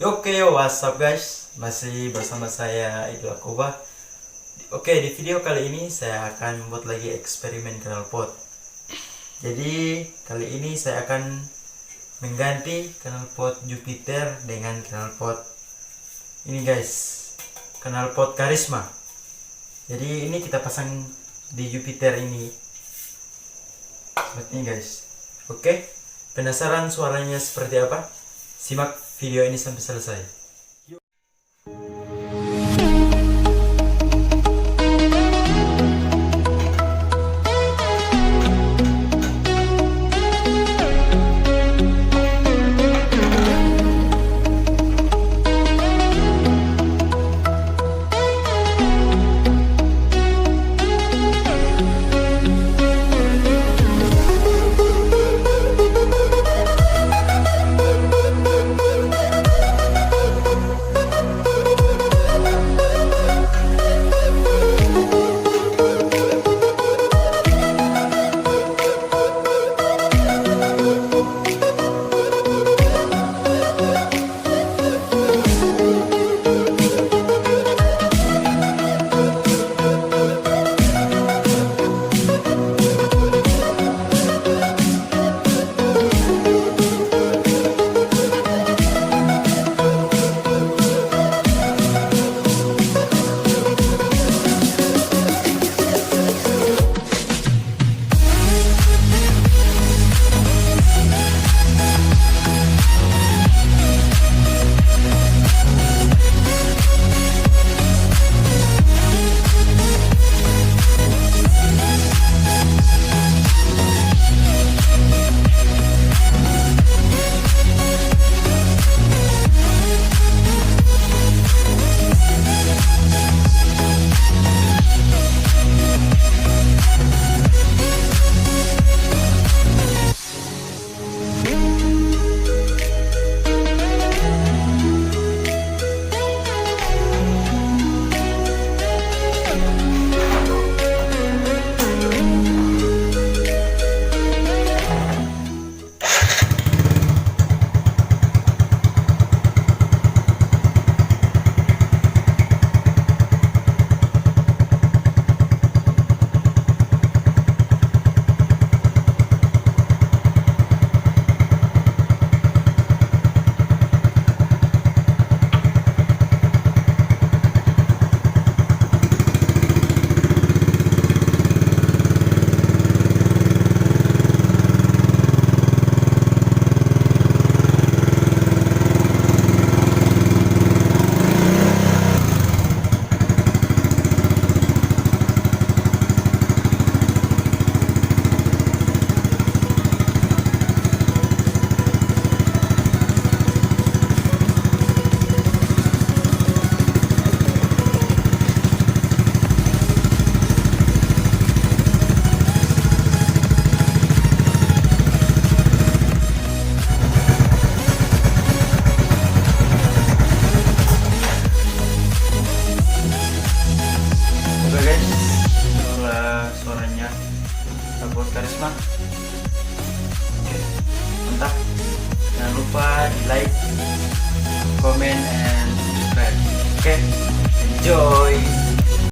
Oke, what's up guys? Masih bersama saya Idul Akoba. Oke, di video kali ini saya akan membuat lagi eksperimen knalpot. Jadi kali ini saya akan mengganti knalpot Jupiter dengan knalpot ini guys, knalpot Karisma. Jadi ini kita pasang di Jupiter ini seperti ini guys. Oke, penasaran suaranya seperti apa? Simak video ini sampai selesai. Oke guys, itulah suaranya knalpot Karisma. Oke, mantap. Jangan lupa di like, comment, and subscribe. Oke, enjoy.